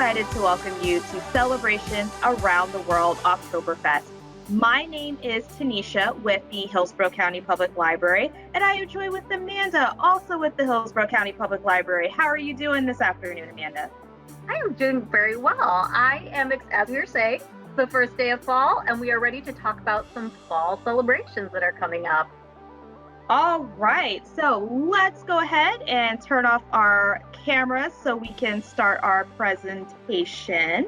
excited to welcome you to Celebrations Around the World Oktoberfest. My name is Tanisha with the Hillsborough County Public Library, and I am joined with Amanda, also with the Hillsborough County Public Library. How are you doing this afternoon, Amanda? I am doing very well. I am, as we were saying, the first day of fall, and we are ready to talk about some fall celebrations that are coming up. All right, so let's go ahead and turn off our cameras so we can start our presentation.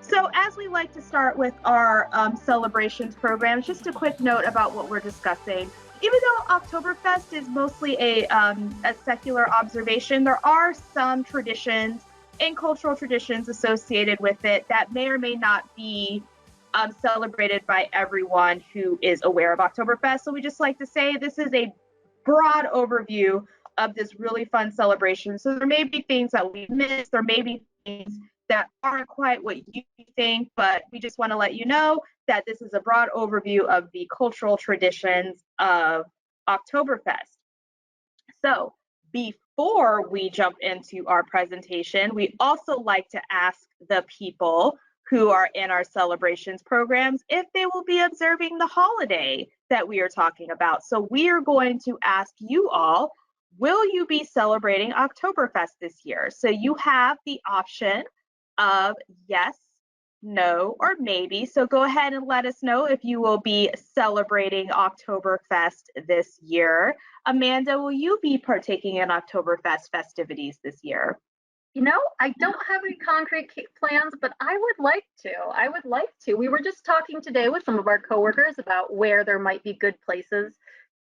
So as we like to start with our celebrations programs, just a quick note about what we're discussing. Even though Oktoberfest is mostly a secular observation, there are some traditions and cultural traditions associated with it that may or may not be celebrated by everyone who is aware of Oktoberfest. So we just like to say this is a broad overview of this really fun celebration. So there may be things that we missed, there may be things that aren't quite what you think, but we just want to let you know that this is a broad overview of the cultural traditions of Oktoberfest. So before we jump into our presentation, we also like to ask the people who are in our celebrations programs if they will be observing the holiday that we are talking about. So we are going to ask you all, will you be celebrating Oktoberfest this year? So you have the option of yes, no, or maybe. So go ahead and let us know if you will be celebrating Oktoberfest this year. Amanda, will you be partaking in Oktoberfest festivities this year? You know, I don't have any concrete plans, but I would like to. We were just talking today with some of our coworkers about where there might be good places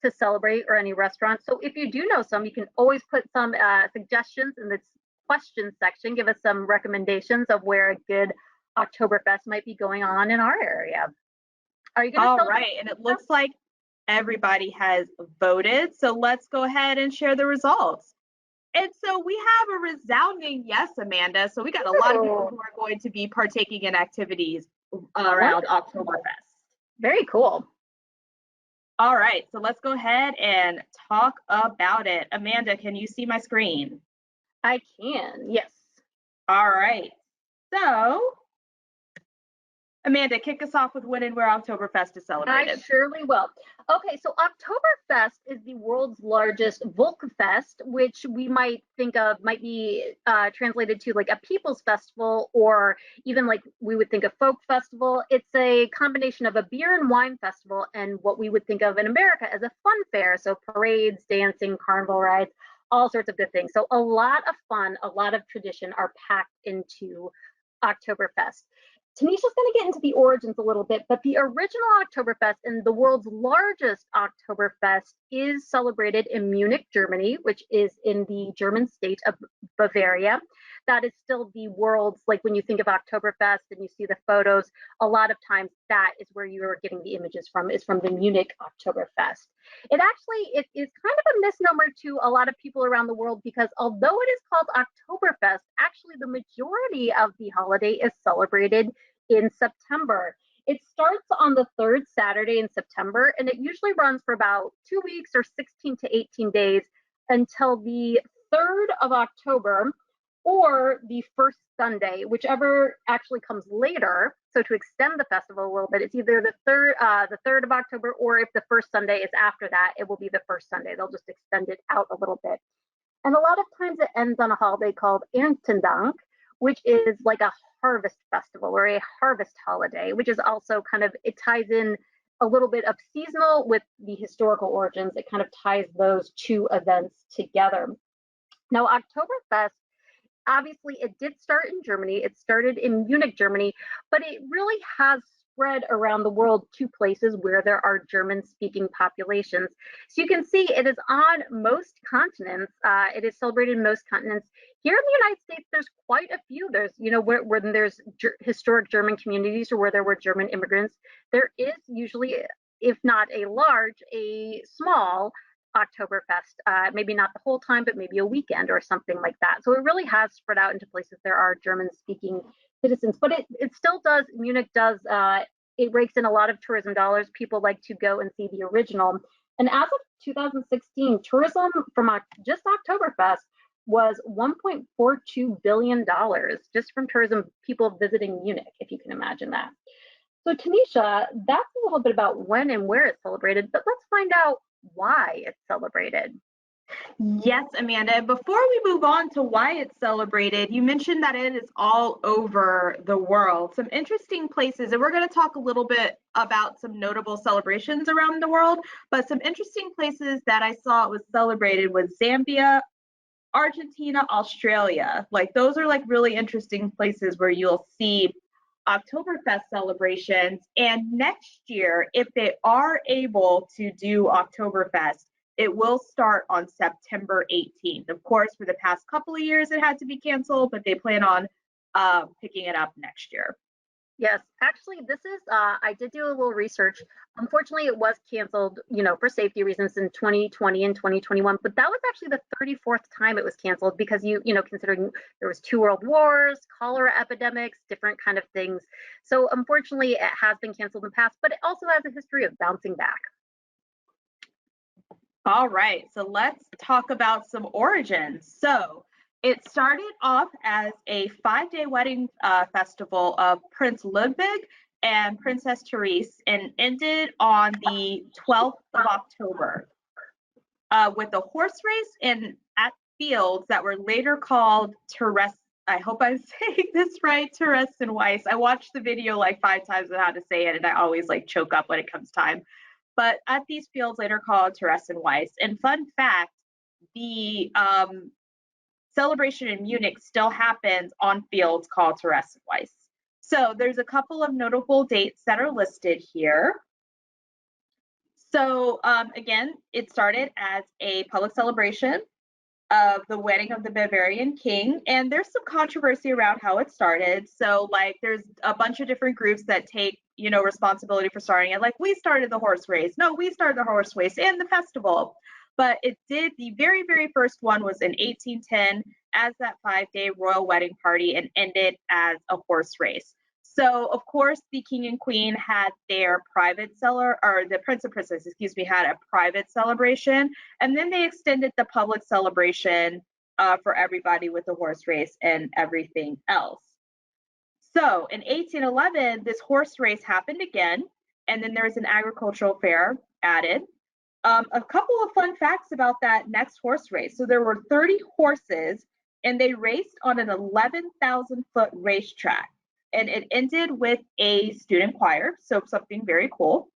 to celebrate or any restaurants. So if you do know some, you can always put some suggestions in the question section. Give us some recommendations of where a good Oktoberfest might be going on in our area. Are you going to celebrate? All right, and it looks like everybody has voted. So let's go ahead and share the results. And so we have a resounding yes, Amanda. So we got a lot of people who are going to be partaking in activities around Oktoberfest. Very cool. All right, so let's go ahead and talk about it. Amanda, can you see my screen? I can, yes. All right, so Amanda, kick us off with when and where Oktoberfest is celebrated. I surely will. Okay, so Oktoberfest is the world's largest Volksfest, which we might think of might be translated to like a people's festival, or even like we would think of folk festival. It's a combination of a beer and wine festival and what we would think of in America as a fun fair. So parades, dancing, carnival rides, all sorts of good things. So a lot of fun, a lot of tradition are packed into Oktoberfest. Tanisha's going to get into the origins a little bit, but the original Oktoberfest and the world's largest Oktoberfest is celebrated in Munich, Germany, which is in the German state of Bavaria. That is still the world's, like when you think of Oktoberfest and you see the photos, a lot of times that is where you are getting the images from, is from the Munich Oktoberfest. It is kind of a misnomer to a lot of people around the world, because although it is called Oktoberfest, actually the majority of the holiday is celebrated in September. It starts on the third Saturday in September, and it usually runs for about 2 weeks or 16 to 18 days until the 3rd of October or the first Sunday, whichever actually comes later. So to extend the festival a little bit, it's either the 3rd of October, or if the first Sunday is after that, it will be the first Sunday. They'll just extend it out a little bit. And a lot of times it ends on a holiday called Erntedank, which is like a harvest festival or a harvest holiday, which is also kind of, it ties in a little bit of seasonal with the historical origins. It kind of ties those two events together. Now, Oktoberfest, obviously, it did start in Germany. It started in Munich, Germany, but it really has spread around the world to places where there are German-speaking populations. So you can see it is on most continents. It is celebrated in most continents. Here in the United States, there's quite a few. There's, you know, where there's historic German communities or where there were German immigrants, there is usually, if not a large, a small Oktoberfest, maybe not the whole time, but maybe a weekend or something like that. So it really has spread out into places there are German-speaking citizens, but it still does, Munich does, it rakes in a lot of tourism dollars. People like to go and see the original. And as of 2016, tourism from just Oktoberfest was $1.42 billion just from tourism, people visiting Munich, if you can imagine that. So Tanisha, that's a little bit about when and where it's celebrated, but let's find out why it's celebrated. Yes, Amanda. Before we move on to why it's celebrated, you mentioned that it is all over the world. Some interesting places, and we're going to talk a little bit about some notable celebrations around the world, but some interesting places that I saw it was celebrated was Zambia, Argentina, Australia. Like those are like really interesting places where you'll see Oktoberfest celebrations. And next year, if they are able to do Oktoberfest, it will start on September 18th. Of course, for the past couple of years, it had to be canceled, but they plan on picking it up next year. Yes, actually, this is, I did do a little research. Unfortunately, it was canceled, for safety reasons in 2020 and 2021, but that was actually the 34th time it was canceled because considering there was two world wars, cholera epidemics, different kind of things. So unfortunately, it has been canceled in the past, but it also has a history of bouncing back. All right, so let's talk about some origins. So it started off as a 5-day wedding festival of Prince Ludwig and Princess Therese and ended on the 12th of October with a horse race and at fields that were later called Therese. I hope I'm saying this right, Therese and Weiss. I watched the video like 5 times on how to say it, and I always like choke up when it comes time. But at these fields later called Therese and Weiss. And fun fact, the celebration in Munich still happens on fields called Therese and Weiss. So there's a couple of notable dates that are listed here. So again, it started as a public celebration of the wedding of the Bavarian king, and there's some controversy around how it started. So like there's a bunch of different groups that take responsibility for starting it. Like we started the horse race. No, we started the horse race and the festival. But the very, very first one was in 1810 as that 5-day royal wedding party and ended as a horse race. So of course the king and queen had their private or the prince and princess, excuse me, had a private celebration, and then they extended the public celebration for everybody with the horse race and everything else. So in 1811, this horse race happened again, and then there was an agricultural fair added. A couple of fun facts about that next horse race. So there were 30 horses, and they raced on an 11,000-foot racetrack, and it ended with a student choir, so something very cool.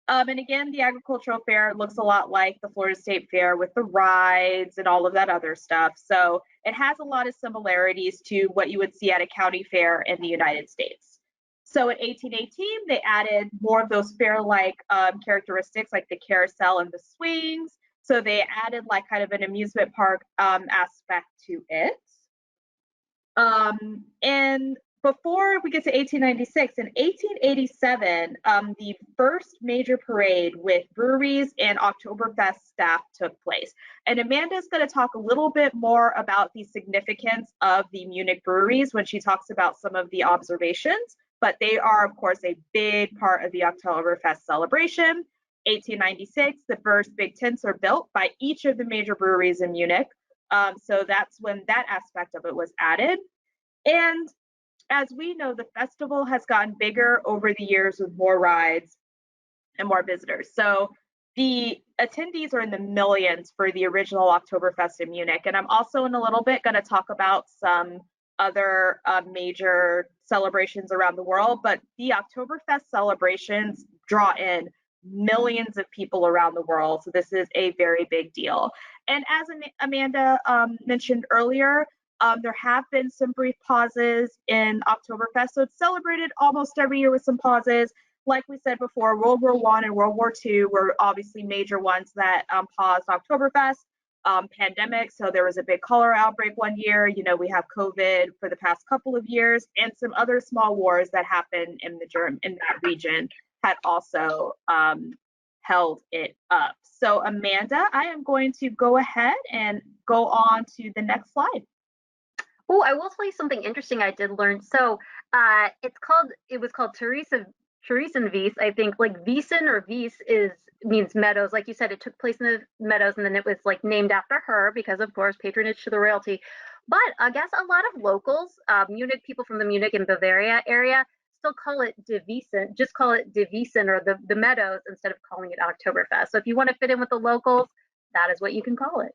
And again, the agricultural fair looks a lot like the Florida State Fair with the rides and all of that other stuff. So it has a lot of similarities to what you would see at a county fair in the United States. So in 1818, they added more of those fair-like characteristics like the carousel and the swings. So they added like kind of an amusement park aspect to it. And before we get to 1896, in 1887, the first major parade with breweries and Oktoberfest staff took place. And Amanda's going to talk a little bit more about the significance of the Munich breweries when she talks about some of the observations, but they are, of course, a big part of the Oktoberfest celebration. 1896, the first big tents are built by each of the major breweries in Munich. So that's when that aspect of it was added. And as we know, the festival has gotten bigger over the years with more rides and more visitors. So the attendees are in the millions for the original Oktoberfest in Munich. And I'm also in a little bit going to talk about some other major celebrations around the world, but the Oktoberfest celebrations draw in millions of people around the world. So this is a very big deal. And as Amanda mentioned earlier, there have been some brief pauses in Oktoberfest, so it's celebrated almost every year with some pauses. Like we said before, World War I and World War II were obviously major ones that paused Oktoberfest. Pandemic, so there was a big cholera outbreak one year. We have COVID for the past couple of years, and some other small wars that happened in that region had also held it up. So Amanda, I am going to go ahead and go on to the next slide. Oh, I will tell you something interesting I did learn. So it was called Teresa Theresienwiese, I think like Wiesen or Wies is means meadows. Like you said, it took place in the meadows, and then it was like named after her because, of course, patronage to the royalty. But I guess a lot of locals, Munich people from the Munich and Bavaria area, still call it De Wiesen, just call it De Wiesen or the meadows instead of calling it Oktoberfest. So if you want to fit in with the locals, that is what you can call it.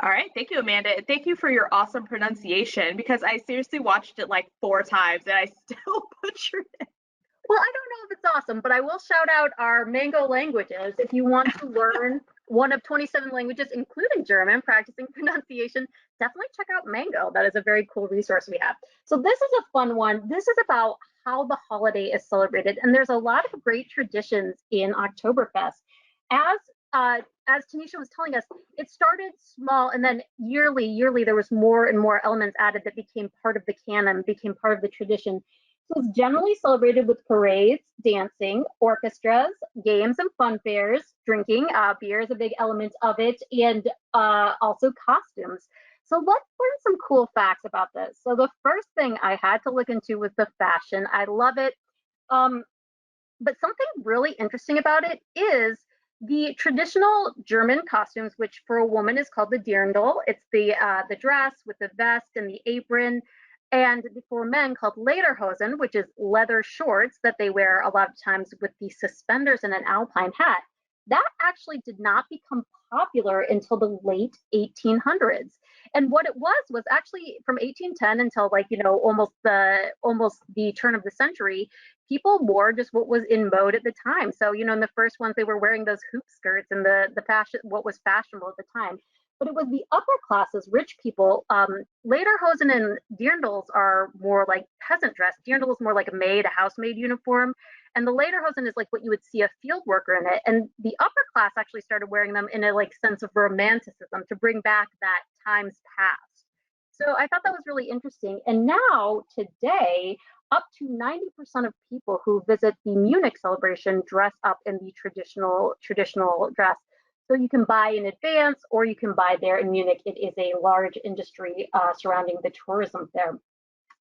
All right, thank you, Amanda. And thank you for your awesome pronunciation because I seriously watched it like 4 times and I still butchered it. Well, I don't know if it's awesome, but I will shout out our Mango languages. If you want to learn one of 27 languages, including German, practicing pronunciation, definitely check out Mango. That is a very cool resource we have. So this is a fun one. This is about how the holiday is celebrated, and there's a lot of great traditions in Oktoberfest. As as Tanisha was telling us, it started small, and then yearly, there was more and more elements added that became part of the canon, became part of the tradition. So it's generally celebrated with parades, dancing, orchestras, games and fun fairs, drinking. Beer is a big element of it, and also costumes. So let's learn some cool facts about this. So the first thing I had to look into was the fashion. I love it. Um, but something really interesting about it is the traditional German costumes, which for a woman is called the dirndl. It's the dress with the vest and the apron, and for men called lederhosen, which is leather shorts that they wear a lot of times with the suspenders and an alpine hat. That actually did not become popular until the late 1800s. And what it was actually from 1810 until like almost the turn of the century, people wore just what was in mode at the time. So, in the first ones, they were wearing those hoop skirts and the fashion, what was fashionable at the time. But it was the upper classes, rich people. Lederhosen and dirndls are more like peasant dress. Dirndl is more like a maid, a housemaid uniform. And the lederhosen is like what you would see a field worker in it. And the upper class actually started wearing them in a like sense of romanticism to bring back that times past. So I thought that was really interesting. And now, today, up to 90% of people who visit the Munich celebration dress up in the traditional dress. So you can buy in advance or you can buy there in Munich. It is a large industry surrounding the tourism there.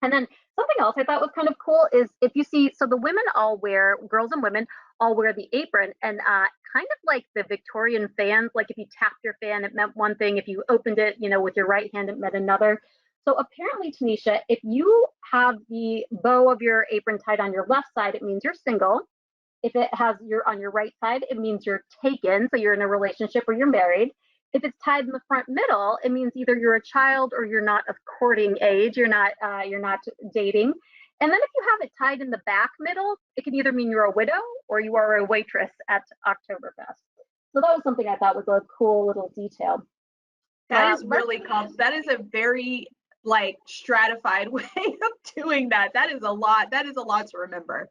And then something else I thought was kind of cool is if you see, so the women all wear, girls and women all wear the apron, and kind of like the Victorian fans, like if you tapped your fan, it meant one thing. If you opened it, with your right hand, it meant another. So apparently, Tanisha, if you have the bow of your apron tied on your left side, it means you're single. If it has your on your right side, it means you're taken, so you're in a relationship or you're married. If it's tied in the front middle, it means either you're a child or you're not of courting age. You're not dating. And then if you have it tied in the back middle, it can either mean you're a widow or you are a waitress at Oktoberfest. So that was something I thought was a cool little detail. That is really cool. That is a very like stratified way of doing that. That is a lot. That is a lot to remember.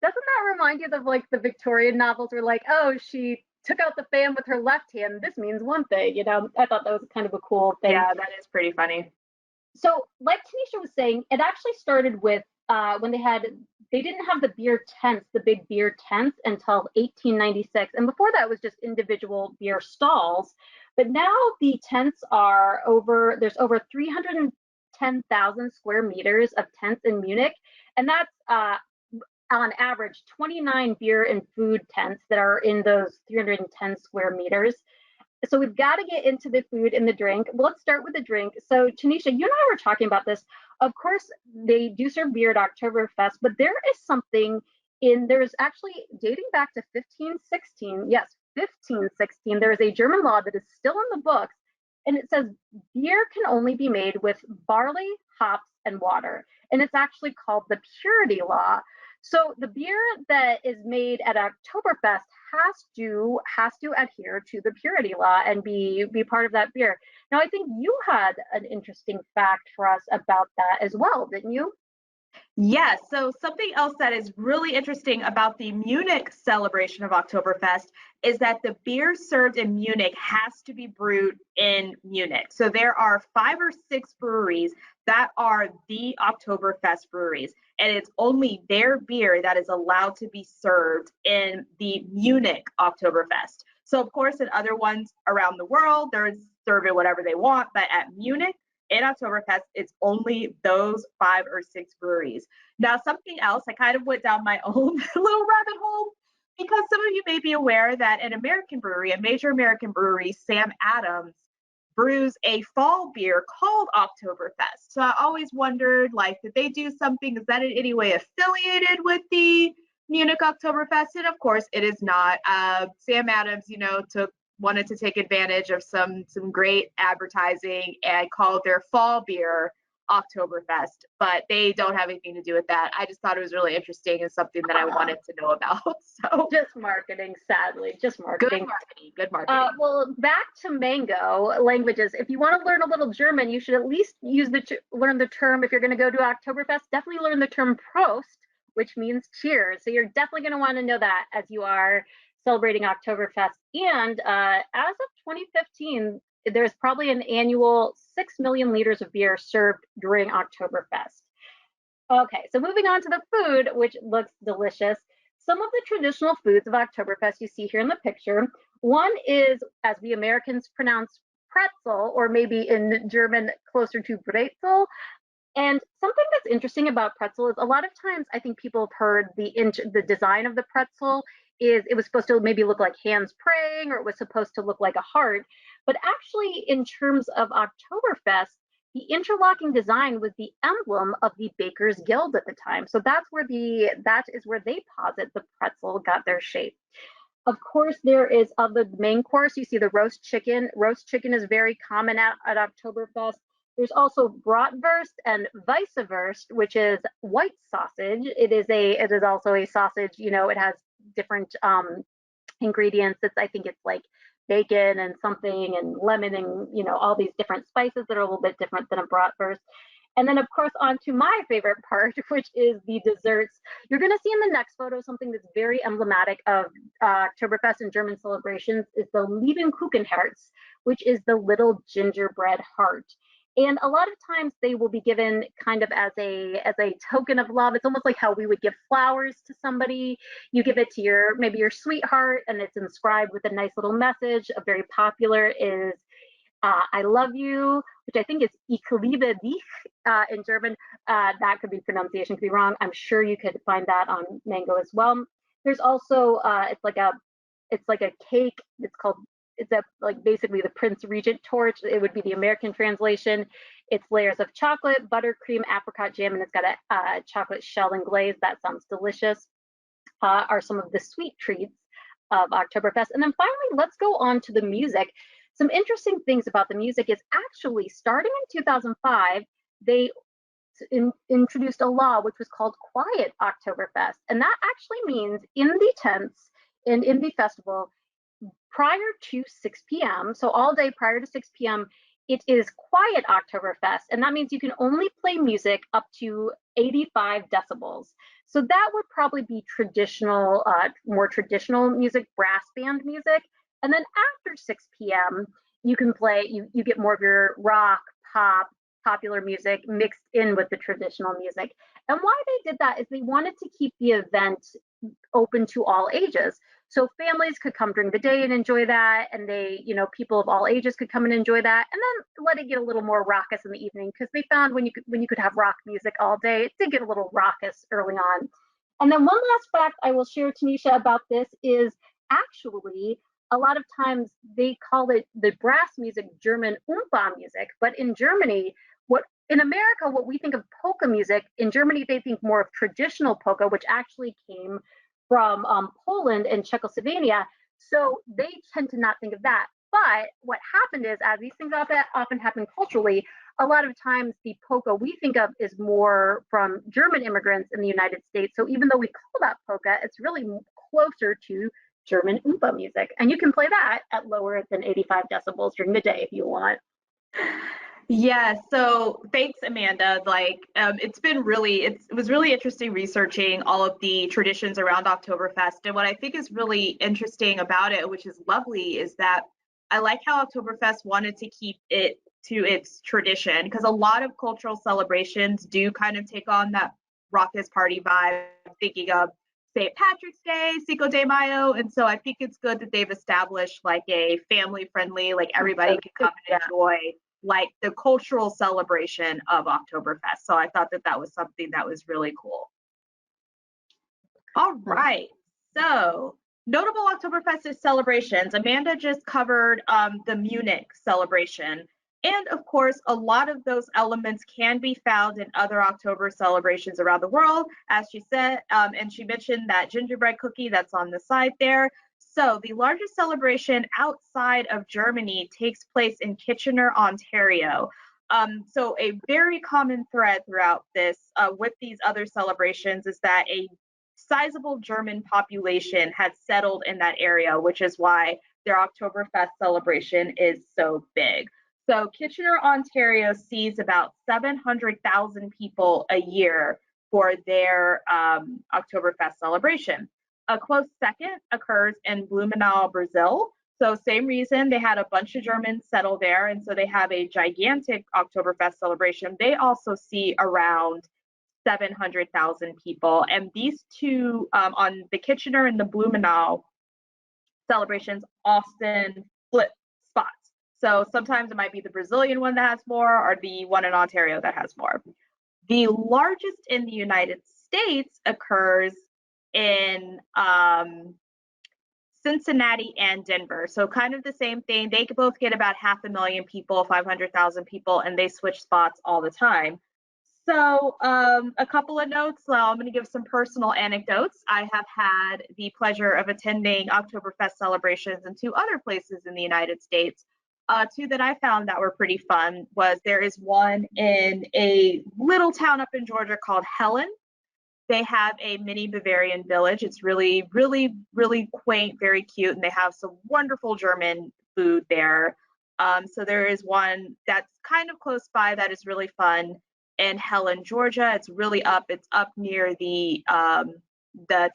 Doesn't that remind you of like the Victorian novels where like, oh, she took out the fan with her left hand. This means one thing, I thought that was kind of a cool thing. Yeah, that is pretty funny. So, like Tanisha was saying, it actually started with when they didn't have the beer tents, the big beer tents until 1896. And before that, it was just individual beer stalls. But now the tents there's over 310,000 square meters of tents in Munich. And that's on average 29 beer and food tents that are in those 310 square meters. So we've got to get into the food and the drink. Let's start with the drink. So Tanisha, you and I were talking about this. Of course, they do serve beer at Oktoberfest, but there's actually dating back to 1516. Yes, 1516. There is a German law that is still in the books, and it says beer can only be made with barley, hops, and water. And it's actually called the purity law. So the beer that is made at Oktoberfest has to adhere to the purity law and be part of that beer. Now, I think you had an interesting fact for us about that as well, didn't you? Yes. So something else that is really interesting about the Munich celebration of Oktoberfest is that the beer served in Munich has to be brewed in Munich. So there are 5 or 6 breweries that are the Oktoberfest breweries, and it's only their beer that is allowed to be served in the Munich Oktoberfest. So of course, in other ones around the world, they're serving whatever they want, but at Munich, in Oktoberfest, it's only those 5 or 6 breweries. Now, something else, I kind of went down my own little rabbit hole because some of you may be aware that an American brewery, a major American brewery, Sam Adams, brews a fall beer called Oktoberfest. So I always wondered, like, did they do something? Is that in any way affiliated with the Munich Oktoberfest? And of course, it is not. Sam Adams, wanted to take advantage of some great advertising and called their fall beer Oktoberfest, but they don't have anything to do with that. I just thought it was really interesting and something that I wanted to know about. So just marketing, sadly, just marketing. Good marketing. Well, back to mango languages. If you want to learn a little German, you should at least learn the term. If you're going to go to Oktoberfest, definitely learn the term Prost, which means cheers. So you're definitely going to want to know that as you are celebrating Oktoberfest. And as of 2015, there's probably an annual 6 million liters of beer served during Oktoberfest. Okay, so moving on to the food, which looks delicious. Some of the traditional foods of Oktoberfest you see here in the picture. One is, as we Americans pronounce, pretzel, or maybe in German closer to Brezel. And something that's interesting about pretzel is a lot of times I think people have heard the design of the pretzel is it was supposed to maybe look like hands praying, or it was supposed to look like a heart. But actually, in terms of Oktoberfest, the interlocking design was the emblem of the Bakers Guild at the time. So that is where they posit the pretzel got their shape. Of course, there is of the main course, you see the roast chicken. Roast chicken is very common at Oktoberfest. There's also bratwurst and weisswurst, which is white sausage. It is also a sausage. It has different ingredients. I think it's like bacon and something and lemon and all these different spices that are a little bit different than a bratwurst. And then, of course, on to my favorite part, which is the desserts. You're going to see in the next photo something that's very emblematic of Oktoberfest and German celebrations is the Liebenkuchenherz, which is the little gingerbread heart. And a lot of times they will be given kind of as a token of love. It's almost like how we would give flowers to somebody. You give it to maybe your sweetheart, and it's inscribed with a nice little message. A very popular is I love you, which I think is Ich liebe dich in German. That could be pronunciation, could be wrong. I'm sure you could find that on Mango as well. There's also it's like a cake. It's like basically the Prince Regent torch. It would be the American translation. It's layers of chocolate, buttercream, apricot jam, and it's got a chocolate shell and glaze. That sounds delicious. Are some of the sweet treats of Oktoberfest. And then finally, let's go on to the music. Some interesting things about the music is actually starting in 2005, they introduced a law which was called Quiet Oktoberfest. And that actually means in the tents and in the festival, prior to 6 p.m., so all day prior to 6 p.m., it is quiet Oktoberfest. And that means you can only play music up to 85 decibels. So that would probably be traditional, more traditional music, brass band music. And then after 6 p.m., you can play, you get more of your rock, pop, popular music mixed in with the traditional music. And why they did that is they wanted to keep the event open to all ages. So families could come during the day and enjoy that, and people of all ages could come and enjoy that, and then let it get a little more raucous in the evening, because they found when you could have rock music all day, it did get a little raucous early on. And then one last fact I will share, Tanisha, about this is actually a lot of times they call it the brass music German Oompa music, but in Germany, in America, what we think of polka music, in Germany, they think more of traditional polka, which actually came from Poland and Czechoslovakia. So they tend to not think of that. But what happened is, as these things often happen culturally, a lot of times the polka we think of is more from German immigrants in the United States. So even though we call that polka, it's really closer to German Oompa music. And you can play that at lower than 85 decibels during the day if you want. Yeah, so thanks, Amanda. It was really interesting researching all of the traditions around Oktoberfest. And what I think is really interesting about it, which is lovely, is that I like how Oktoberfest wanted to keep it to its tradition, because a lot of cultural celebrations do kind of take on that raucous party vibe, thinking of St. Patrick's Day, Cinco de Mayo. And so I think it's good that they've established like a family friendly, like everybody can come and enjoy like the cultural celebration of Oktoberfest. So I thought that that was something that was really cool. All right. So notable Oktoberfest celebrations. Amanda just covered the Munich celebration. And of course, a lot of those elements can be found in other October celebrations around the world, as she said, and she mentioned that gingerbread cookie that's on the side there. So the largest celebration outside of Germany takes place in Kitchener, Ontario. So a very common thread throughout this with these other celebrations is that a sizable German population had settled in that area, which is why their Oktoberfest celebration is so big. So Kitchener, Ontario sees about 700,000 people a year for their Oktoberfest celebration. A close second occurs in Blumenau, Brazil. So same reason, they had a bunch of Germans settle there, and so they have a gigantic Oktoberfest celebration. They also see around 700,000 people. And these two, on the Kitchener and the Blumenau celebrations, often flip spots. So sometimes it might be the Brazilian one that has more or the one in Ontario that has more. The largest in the United States occurs in Cincinnati and Denver. So kind of the same thing. They both get about 500,000 people, 500,000 people, and they switch spots all the time. So a couple of notes. I'm going to give some personal anecdotes. I have had the pleasure of attending Oktoberfest celebrations in two other places in the United States. Two that I found that were pretty fun was there is one in a little town up in Georgia called Helen. They have a mini Bavarian village. It's really, really, really quaint, very cute, and they have some wonderful German food there. So there is one that's kind of close by that is really fun in Helen, Georgia. It's really up. It's up near the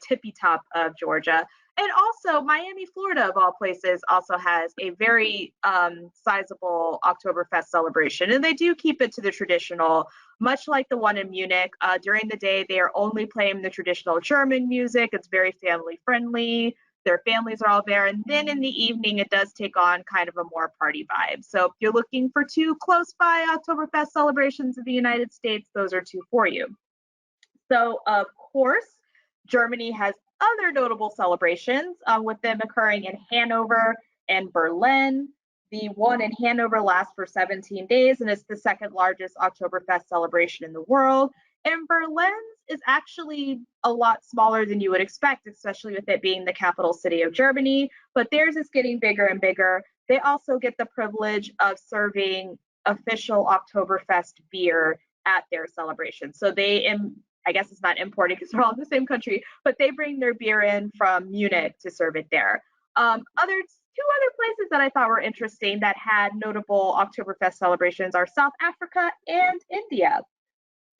tippy top of Georgia. And also Miami, Florida, of all places, also has a very sizable Oktoberfest celebration. And they do keep it to the traditional, much like the one in Munich. During the day, they are only playing the traditional German music. It's very family friendly. Their families are all there. And then in the evening, it does take on kind of a more party vibe. So if you're looking for two close by Oktoberfest celebrations in the United States, those are two for you. So of course, Germany has other notable celebrations, with them occurring in Hanover and Berlin. The one in Hanover lasts for 17 days and is the second largest Oktoberfest celebration in the world. And Berlin's is actually a lot smaller than you would expect, especially with it being the capital city of Germany, but theirs is getting bigger and bigger. They also get the privilege of serving official Oktoberfest beer at their celebration. So I guess it's not imported because they're all in the same country, but they bring their beer in from Munich to serve it there. Two other places that I thought were interesting that had notable Oktoberfest celebrations are South Africa and India.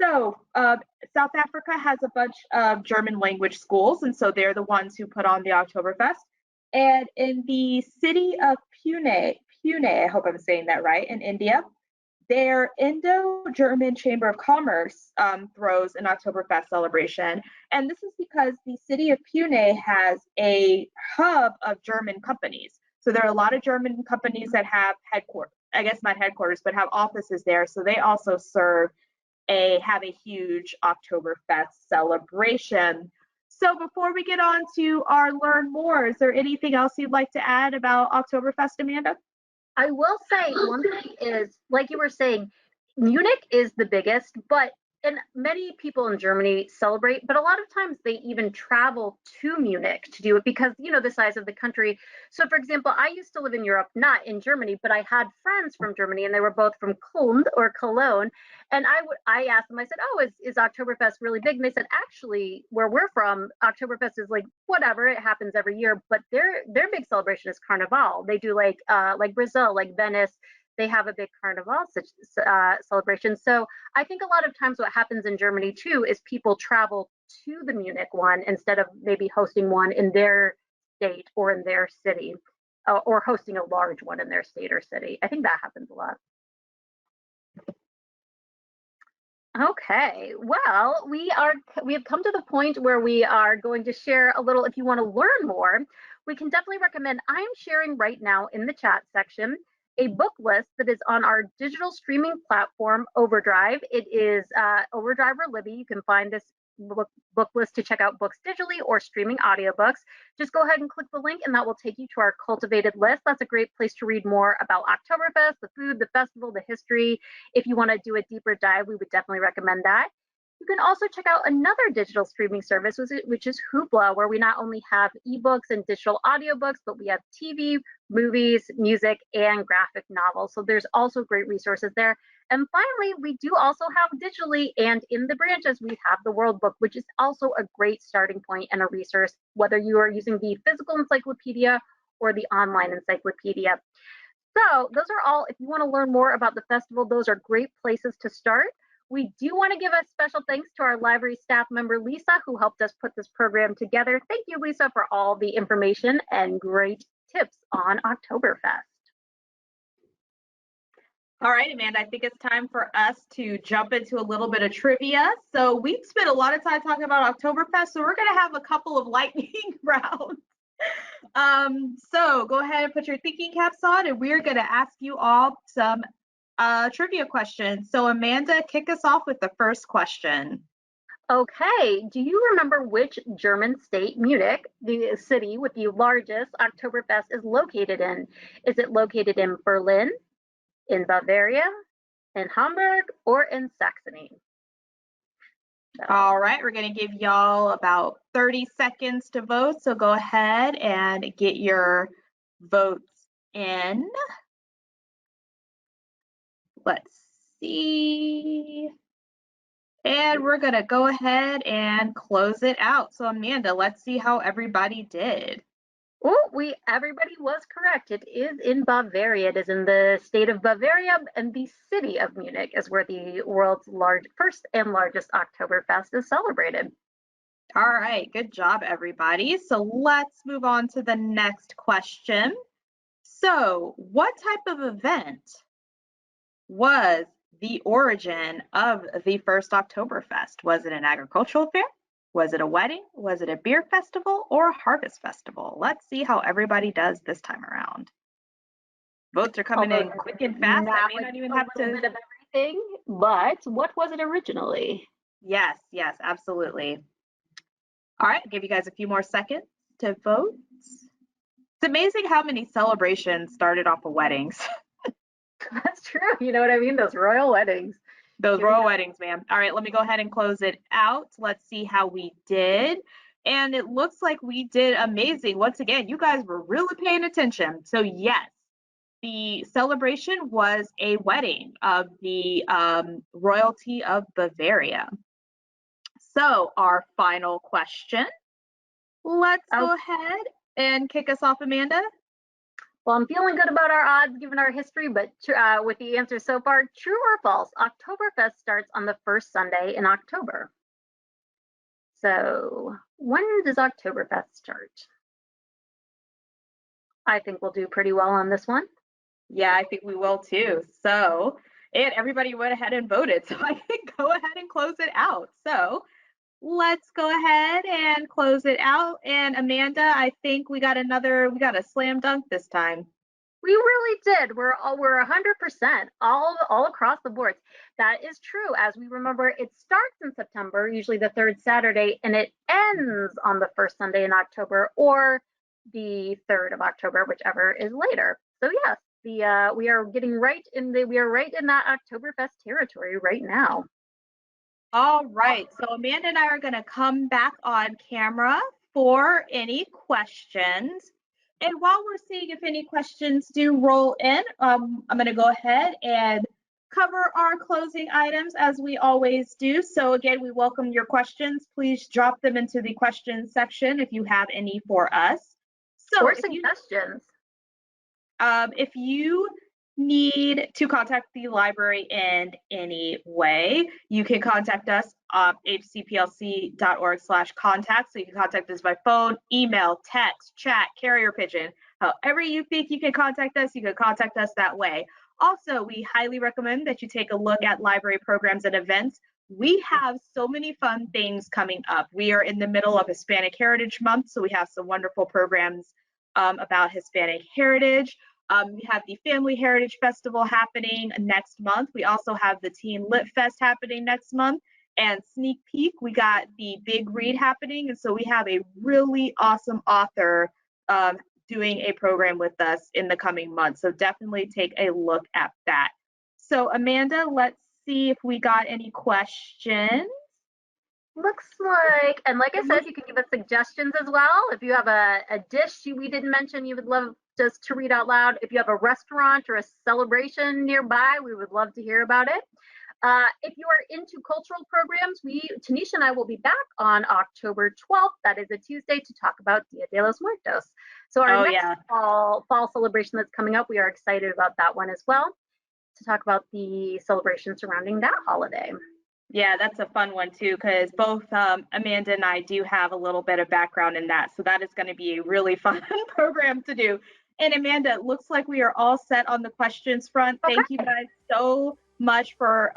So South Africa has a bunch of German language schools, and so they're the ones who put on the Oktoberfest. And in the city of Pune, I hope I'm saying that right, in India, their Indo-German Chamber of Commerce throws an Oktoberfest celebration. And this is because the city of Pune has a hub of German companies. So there are a lot of German companies that have headquarters, I guess not headquarters, but have offices there. So they also have a huge Oktoberfest celebration. So before we get on to our learn more, is there anything else you'd like to add about Oktoberfest, Amanda? I will say one thing is, like you were saying, Munich is the biggest, and many people in Germany celebrate, but a lot of times they even travel to Munich to do it because, the size of the country. So, for example, I used to live in Europe, not in Germany, but I had friends from Germany, and they were both from Cologne. And I asked them, I said, "Oh, is Oktoberfest really big?" And they said, "Actually, where we're from, Oktoberfest is like whatever, it happens every year, but their big celebration is Carnival. They do like Brazil, like Venice." They have a big carnival celebration. So I think a lot of times what happens in Germany too is people travel to the Munich one instead of maybe hosting one in their state or in their city, or hosting a large one in their state or city. I think that happens a lot. Okay, well, we have come to the point where we are going to share a little. If you want to learn more, we can definitely recommend. I'm sharing right now in the chat section a book list that is on our digital streaming platform, Overdrive. It is Overdrive or Libby. You can find this book list to check out books digitally or streaming audiobooks. Just go ahead and click the link and that will take you to our cultivated list. That's a great place to read more about Oktoberfest, the food, the festival, the history. If you want to do a deeper dive, we would definitely recommend that. You can also check out another digital streaming service, which is Hoopla, where we not only have ebooks and digital audiobooks, but we have TV, movies, music, and graphic novels. So there's also great resources there. And finally, we do also have digitally and in the branches, we have the World Book, which is also a great starting point and a resource, whether you are using the physical encyclopedia or the online encyclopedia. So those are all, if you want to learn more about the festival, those are great places to start. We do want to give a special thanks to our library staff member, Lisa, who helped us put this program together. Thank you, Lisa, for all the information and great tips on Oktoberfest. All right, Amanda, I think it's time for us to jump into a little bit of trivia. So we've spent a lot of time talking about Oktoberfest, so we're going to have a couple of lightning rounds. So go ahead and put your thinking caps on, and we're going to ask you all some trivia questions. So Amanda, kick us off with the first question. Okay, do you remember which German state Munich, the city with the largest Oktoberfest, is located in? Is it located in Berlin, in Bavaria, in Hamburg, or in Saxony? All right, we're going to give y'all about 30 seconds to vote. So go ahead and get your votes in. Let's see. And we're going to go ahead and close it out. So Amanda, let's see how everybody did. Oh, everybody was correct. It is in Bavaria. It is in the state of Bavaria, and the city of Munich is where the world's first and largest Oktoberfest is celebrated. All right, good job, everybody. So let's move on to the next question. So what type of event was the origin of the first Oktoberfest? Was it an agricultural fair? Was it a wedding? Was it a beer festival or a harvest festival? Let's see how everybody does this time around. Votes are coming in quick and fast. I may not even have to. A little bit of everything, but what was it originally? Yes, absolutely. All right, I'll give you guys a few more seconds to vote. It's amazing how many celebrations started off of weddings. That's true. You know what I mean? Those royal weddings. Those royal weddings, man. All right, let me go ahead and close it out. Let's see how we did. And it looks like we did amazing. Once again, you guys were really paying attention. So yes, the celebration was a wedding of the royalty of Bavaria. So our final question. Let's go ahead and kick us off, Amanda. Well, I'm feeling good about our odds given our history, but with the answer so far, true or false, Oktoberfest starts on the first Sunday in October. So when does Oktoberfest start? I think we'll do pretty well on this one. Yeah, I think we will too. So, and everybody went ahead and voted, so I can go ahead and close it out. So let's go ahead and close it out. And Amanda, I think we got a slam dunk this time. We really did. We're 100% all across the board. That is true. As we remember, it starts in September, usually the third Saturday, and it ends on the first Sunday in October or the 3rd of October, whichever is later. So yes, we are right in that Oktoberfest territory right now. All right. So Amanda and I are going to come back on camera for any questions. And while we're seeing if any questions do roll in, I'm going to go ahead and cover our closing items as we always do. So again, we welcome your questions. Please drop them into the questions section if you have any for us. So or suggestions. If you need to contact the library in any way, you can contact us hcplc.org/contact. So you can contact us by phone, email, text, chat, carrier pigeon. However you think you can contact us, you can contact us that way. Also, we highly recommend that you take a look at library programs and events. We have so many fun things coming up. We are in the middle of Hispanic Heritage Month, so we have some wonderful programs about Hispanic heritage. We have the Family Heritage Festival happening next month. We also have the Teen Lit Fest happening next month. And sneak peek, we got the Big Read happening. And so we have a really awesome author doing a program with us in the coming months. So definitely take a look at that. So Amanda, let's see if we got any questions. Looks like, and like I said, you can give us suggestions as well. If you have a dish we didn't mention you would love us to read out loud, if you have a restaurant or a celebration nearby, we would love to hear about it. If you are into cultural programs, Tanisha and I will be back on October 12th. That is a Tuesday to talk about Dia de los Muertos. So our next fall celebration that's coming up, we are excited about that one as well, to talk about the celebration surrounding that holiday. Yeah, that's a fun one too, because both Amanda and I do have a little bit of background in that. So that is going to be a really fun program to do. And Amanda, it looks like we are all set on the questions front. Okay. Thank you guys so much for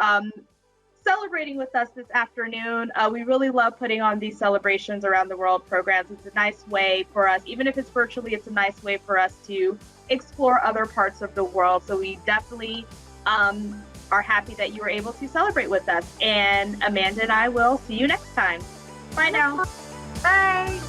celebrating with us this afternoon. We really love putting on these celebrations around the world programs. It's a nice way for us, even if it's virtually, it's a nice way for us to explore other parts of the world. So we definitely are happy that you were able to celebrate with us. And Amanda and I will see you next time. Bye now. Bye.